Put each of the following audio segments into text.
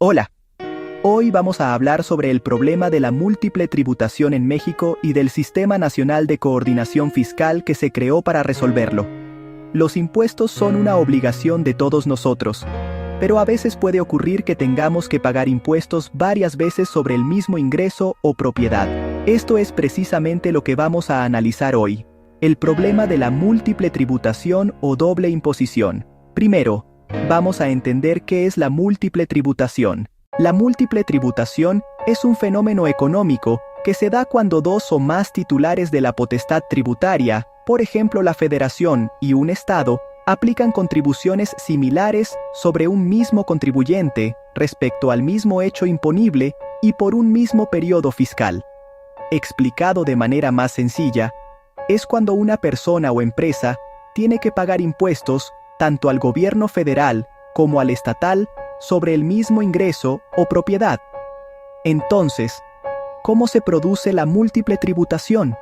Hola, hoy vamos a hablar sobre el problema de la múltiple tributación en México y del Sistema Nacional de Coordinación Fiscal que se creó para resolverlo. Los impuestos son una obligación de todos nosotros, pero a veces puede ocurrir que tengamos que pagar impuestos varias veces sobre el mismo ingreso o propiedad. Esto es precisamente lo que vamos a analizar hoy, el problema de la múltiple tributación o doble imposición. Primero, vamos a entender qué es la múltiple tributación. La múltiple tributación es un fenómeno económico que se da cuando dos o más titulares de la potestad tributaria, por ejemplo la Federación y un Estado, aplican contribuciones similares sobre un mismo contribuyente respecto al mismo hecho imponible y por un mismo periodo fiscal. Explicado de manera más sencilla, es cuando una persona o empresa tiene que pagar impuestos tanto al gobierno federal como al estatal sobre el mismo ingreso o propiedad. Entonces, ¿cómo se produce la múltiple tributación?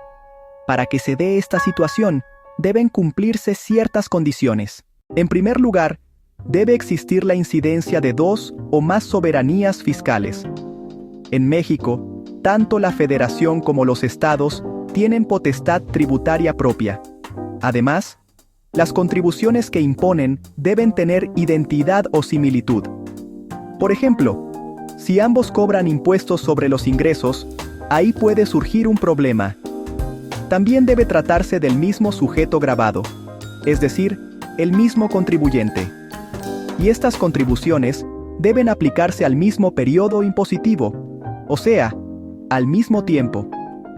Para que se dé esta situación, deben cumplirse ciertas condiciones. En primer lugar, debe existir la incidencia de dos o más soberanías fiscales. En México, tanto la Federación como los estados tienen potestad tributaria propia. Además, las contribuciones que imponen deben tener identidad o similitud. Por ejemplo, si ambos cobran impuestos sobre los ingresos, ahí puede surgir un problema. También debe tratarse del mismo sujeto gravado, es decir, el mismo contribuyente. Y estas contribuciones deben aplicarse al mismo periodo impositivo, o sea, al mismo tiempo.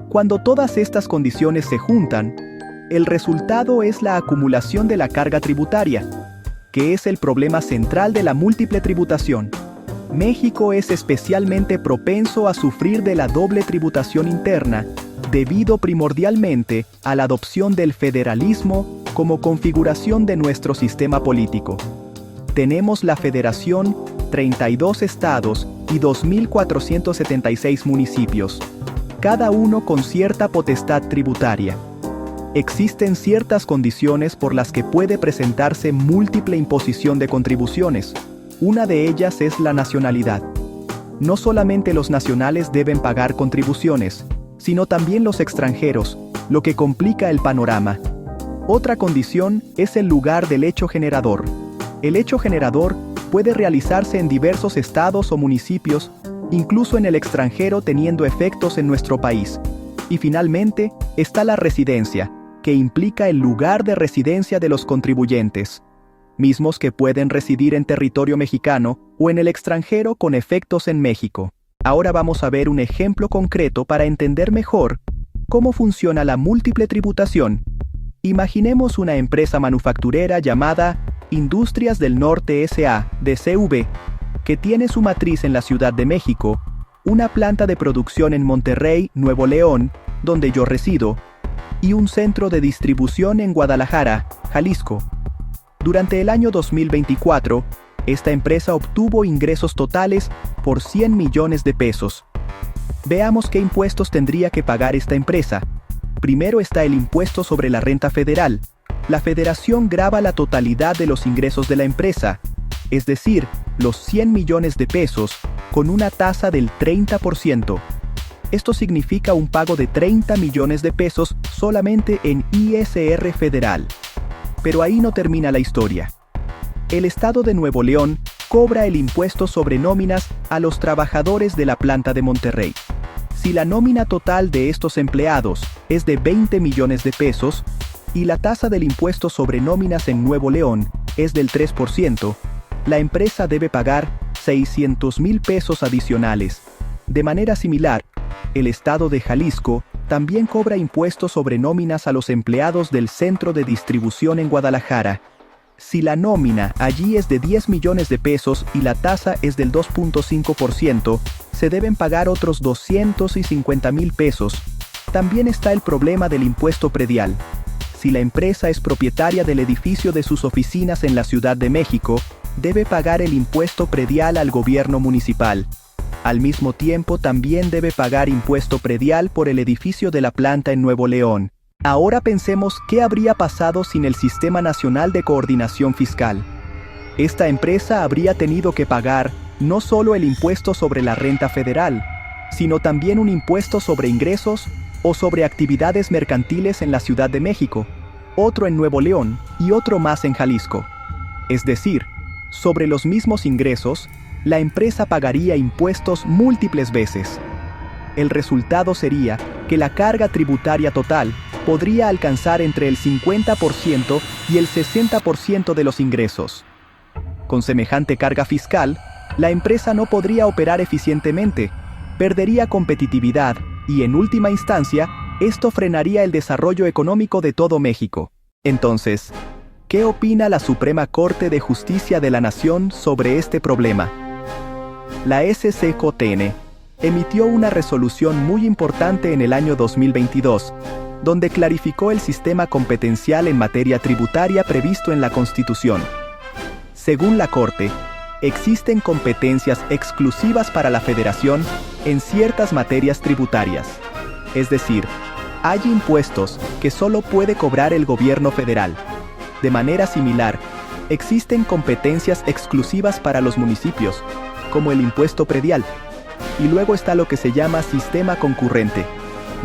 Cuando todas estas condiciones se juntan, el resultado es la acumulación de la carga tributaria, que es el problema central de la múltiple tributación. México es especialmente propenso a sufrir de la doble tributación interna, debido primordialmente a la adopción del federalismo como configuración de nuestro sistema político. Tenemos la Federación, 32 estados y 2.476 municipios, cada uno con cierta potestad tributaria. Existen ciertas condiciones por las que puede presentarse múltiple imposición de contribuciones. Una de ellas es la nacionalidad. No solamente los nacionales deben pagar contribuciones, sino también los extranjeros, lo que complica el panorama. Otra condición es el lugar del hecho generador. El hecho generador puede realizarse en diversos estados o municipios, incluso en el extranjero teniendo efectos en nuestro país. Y finalmente, está la residencia, que implica el lugar de residencia de los contribuyentes, mismos que pueden residir en territorio mexicano o en el extranjero con efectos en México. Ahora vamos a ver un ejemplo concreto para entender mejor cómo funciona la múltiple tributación. Imaginemos una empresa manufacturera llamada Industrias del Norte S.A. de CV, que tiene su matriz en la Ciudad de México, una planta de producción en Monterrey, Nuevo León, donde yo resido, y un centro de distribución en Guadalajara, Jalisco. Durante el año 2024, esta empresa obtuvo ingresos totales por 100 millones de pesos. Veamos qué impuestos tendría que pagar esta empresa. Primero está el impuesto sobre la renta federal. La Federación grava la totalidad de los ingresos de la empresa, es decir, los 100 millones de pesos, con una tasa del 30%. Esto significa un pago de 30 millones de pesos solamente en ISR federal. Pero ahí no termina la historia. El Estado de Nuevo León cobra el impuesto sobre nóminas a los trabajadores de la planta de Monterrey. Si la nómina total de estos empleados es de 20 millones de pesos y la tasa del impuesto sobre nóminas en Nuevo León es del 3%, la empresa debe pagar 600,000 pesos adicionales. De manera similar, el Estado de Jalisco también cobra impuestos sobre nóminas a los empleados del centro de distribución en Guadalajara. Si la nómina allí es de 10 millones de pesos y la tasa es del 2.5%, se deben pagar otros 250,000 pesos. También está el problema del impuesto predial. Si la empresa es propietaria del edificio de sus oficinas en la Ciudad de México, debe pagar el impuesto predial al gobierno municipal. Al mismo tiempo también debe pagar impuesto predial por el edificio de la planta en Nuevo León. Ahora pensemos qué habría pasado sin el Sistema Nacional de Coordinación Fiscal. Esta empresa habría tenido que pagar no solo el impuesto sobre la renta federal, sino también un impuesto sobre ingresos o sobre actividades mercantiles en la Ciudad de México, otro en Nuevo León y otro más en Jalisco. Es decir, sobre los mismos ingresos, la empresa pagaría impuestos múltiples veces. El resultado sería que la carga tributaria total podría alcanzar entre el 50% y el 60% de los ingresos. Con semejante carga fiscal, la empresa no podría operar eficientemente, perdería competitividad y, en última instancia, esto frenaría el desarrollo económico de todo México. Entonces, ¿qué opina la Suprema Corte de Justicia de la Nación sobre este problema? La SCJN emitió una resolución muy importante en el año 2022, donde clarificó el sistema competencial en materia tributaria previsto en la Constitución. Según la Corte, existen competencias exclusivas para la Federación en ciertas materias tributarias. Es decir, hay impuestos que solo puede cobrar el gobierno federal. De manera similar, existen competencias exclusivas para los municipios, como el impuesto predial. Y luego está lo que se llama sistema concurrente,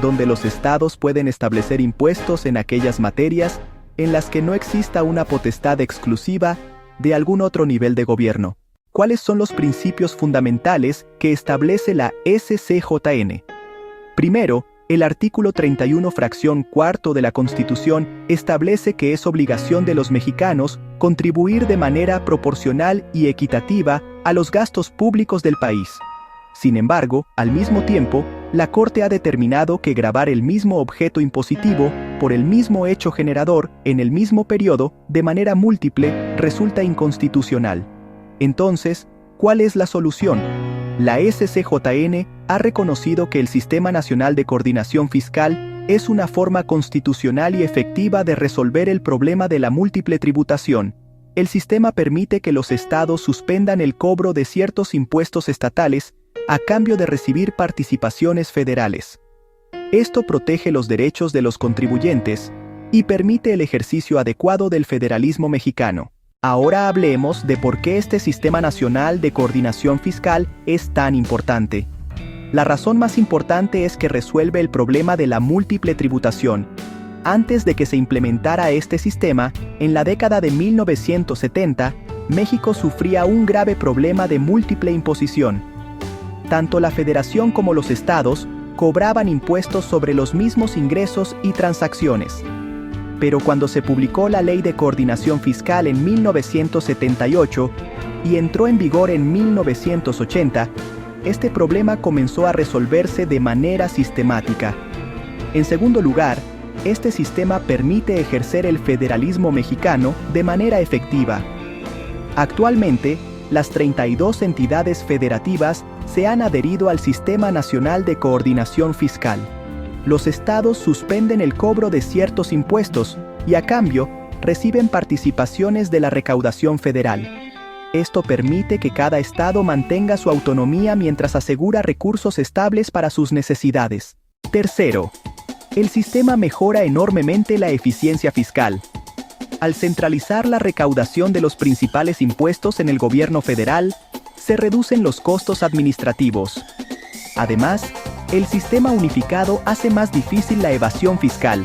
donde los estados pueden establecer impuestos en aquellas materias en las que no exista una potestad exclusiva de algún otro nivel de gobierno. ¿Cuáles son los principios fundamentales que establece la SCJN? Primero, el artículo 31 fracción cuarto de la Constitución establece que es obligación de los mexicanos contribuir de manera proporcional y equitativa a los gastos públicos del país. Sin embargo, al mismo tiempo, la Corte ha determinado que gravar el mismo objeto impositivo por el mismo hecho generador en el mismo periodo de manera múltiple resulta inconstitucional. Entonces, ¿cuál es la solución? La SCJN ha reconocido que el Sistema Nacional de Coordinación Fiscal es una forma constitucional y efectiva de resolver el problema de la múltiple tributación. El sistema permite que los estados suspendan el cobro de ciertos impuestos estatales a cambio de recibir participaciones federales. Esto protege los derechos de los contribuyentes y permite el ejercicio adecuado del federalismo mexicano. Ahora hablemos de por qué este Sistema Nacional de Coordinación Fiscal es tan importante. La razón más importante es que resuelve el problema de la múltiple tributación. Antes de que se implementara este sistema, en la década de 1970, México sufría un grave problema de múltiple imposición. Tanto la Federación como los estados cobraban impuestos sobre los mismos ingresos y transacciones. Pero cuando se publicó la Ley de Coordinación Fiscal en 1978 y entró en vigor en 1980, este problema comenzó a resolverse de manera sistemática. En segundo lugar, este sistema permite ejercer el federalismo mexicano de manera efectiva. Actualmente, las 32 entidades federativas se han adherido al Sistema Nacional de Coordinación Fiscal. Los estados suspenden el cobro de ciertos impuestos y a cambio reciben participaciones de la recaudación federal. Esto permite que cada estado mantenga su autonomía mientras asegura recursos estables para sus necesidades. Tercero, el sistema mejora enormemente la eficiencia fiscal. Al centralizar la recaudación de los principales impuestos en el gobierno federal, se reducen los costos administrativos. Además, el sistema unificado hace más difícil la evasión fiscal,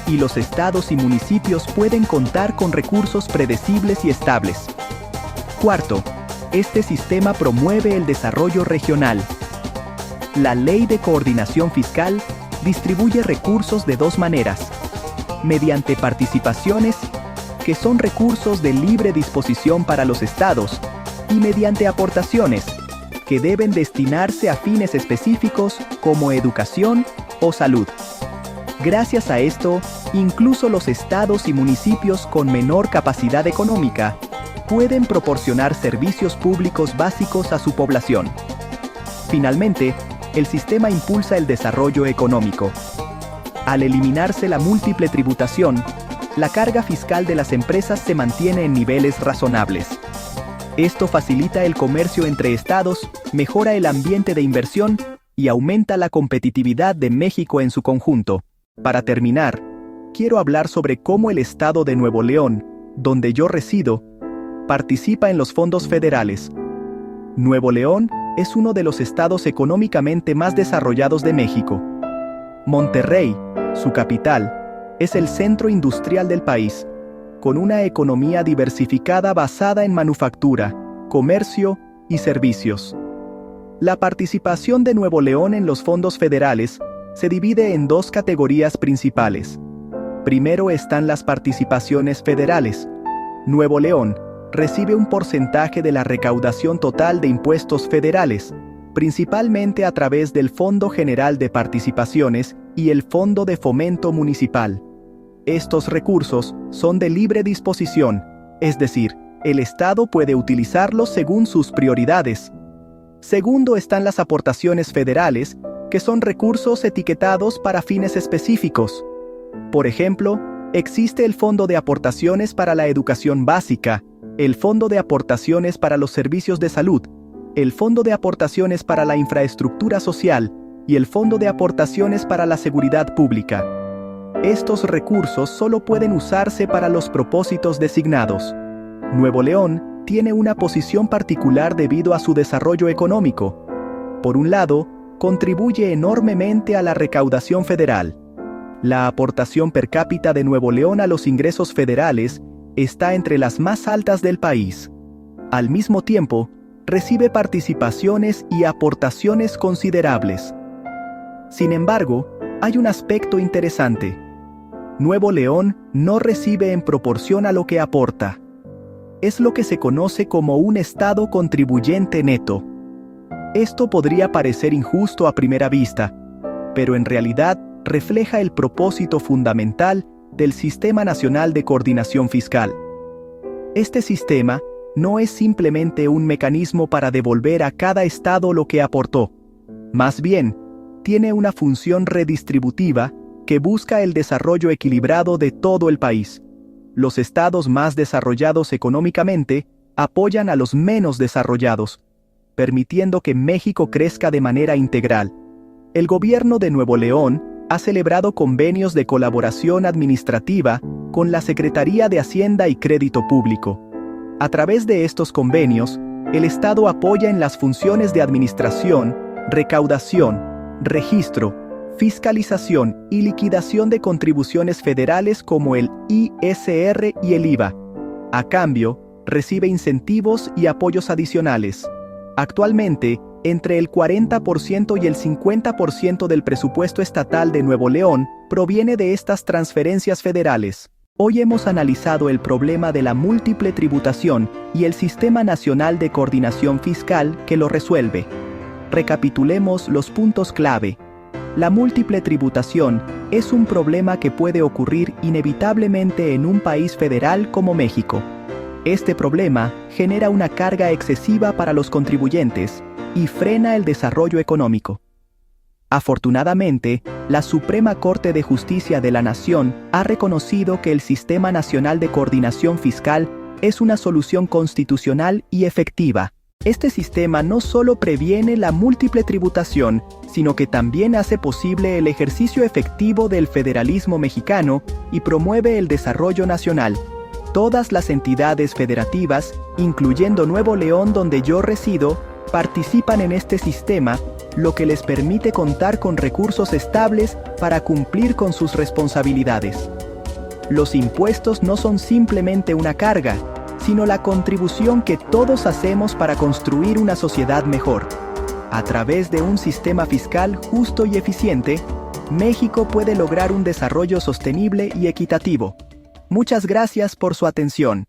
y los estados y municipios pueden contar con recursos predecibles y estables. Cuarto, este sistema promueve el desarrollo regional. La Ley de Coordinación Fiscal distribuye recursos de dos maneras: mediante participaciones, que son recursos de libre disposición para los estados, y mediante aportaciones, que deben destinarse a fines específicos como educación o salud. Gracias a esto, incluso los estados y municipios con menor capacidad económica pueden proporcionar servicios públicos básicos a su población. Finalmente, el sistema impulsa el desarrollo económico. Al eliminarse la múltiple tributación, la carga fiscal de las empresas se mantiene en niveles razonables. Esto facilita el comercio entre estados, mejora el ambiente de inversión y aumenta la competitividad de México en su conjunto. Para terminar, quiero hablar sobre cómo el estado de Nuevo León, donde yo resido, participa en los fondos federales. Nuevo León es uno de los estados económicamente más desarrollados de México. Monterrey, su capital, es el centro industrial del país, con una economía diversificada basada en manufactura, comercio y servicios. La participación de Nuevo León en los fondos federales se divide en dos categorías principales. Primero están las participaciones federales. Nuevo León recibe un porcentaje de la recaudación total de impuestos federales, principalmente a través del Fondo General de Participaciones y el Fondo de Fomento Municipal. Estos recursos son de libre disposición, es decir, el Estado puede utilizarlos según sus prioridades. Segundo están las aportaciones federales, que son recursos etiquetados para fines específicos. Por ejemplo, existe el Fondo de Aportaciones para la Educación Básica, el Fondo de Aportaciones para los Servicios de Salud, el Fondo de Aportaciones para la Infraestructura Social y el Fondo de Aportaciones para la Seguridad Pública. Estos recursos solo pueden usarse para los propósitos designados. Nuevo León tiene una posición particular debido a su desarrollo económico. Por un lado, contribuye enormemente a la recaudación federal. La aportación per cápita de Nuevo León a los ingresos federales está entre las más altas del país. Al mismo tiempo, recibe participaciones y aportaciones considerables. Sin embargo, hay un aspecto interesante. Nuevo León no recibe en proporción a lo que aporta. Es lo que se conoce como un estado contribuyente neto. Esto podría parecer injusto a primera vista, pero en realidad refleja el propósito fundamental del Sistema Nacional de Coordinación Fiscal. Este sistema no es simplemente un mecanismo para devolver a cada estado lo que aportó. Más bien, tiene una función redistributiva que busca el desarrollo equilibrado de todo el país. Los estados más desarrollados económicamente apoyan a los menos desarrollados, permitiendo que México crezca de manera integral. El gobierno de Nuevo León ha celebrado convenios de colaboración administrativa con la Secretaría de Hacienda y Crédito Público. A través de estos convenios, el Estado apoya en las funciones de administración, recaudación, registro, fiscalización y liquidación de contribuciones federales como el ISR y el IVA. A cambio, recibe incentivos y apoyos adicionales. Actualmente, entre el 40% y el 50% del presupuesto estatal de Nuevo León proviene de estas transferencias federales. Hoy hemos analizado el problema de la múltiple tributación y el Sistema Nacional de Coordinación Fiscal que lo resuelve. Recapitulemos los puntos clave. La múltiple tributación es un problema que puede ocurrir inevitablemente en un país federal como México. Este problema genera una carga excesiva para los contribuyentes y frena el desarrollo económico. Afortunadamente, la Suprema Corte de Justicia de la Nación ha reconocido que el Sistema Nacional de Coordinación Fiscal es una solución constitucional y efectiva. Este sistema no solo previene la múltiple tributación, sino que también hace posible el ejercicio efectivo del federalismo mexicano y promueve el desarrollo nacional. Todas las entidades federativas, incluyendo Nuevo León donde yo resido, participan en este sistema, lo que les permite contar con recursos estables para cumplir con sus responsabilidades. Los impuestos no son simplemente una carga, sino la contribución que todos hacemos para construir una sociedad mejor. A través de un sistema fiscal justo y eficiente, México puede lograr un desarrollo sostenible y equitativo. Muchas gracias por su atención.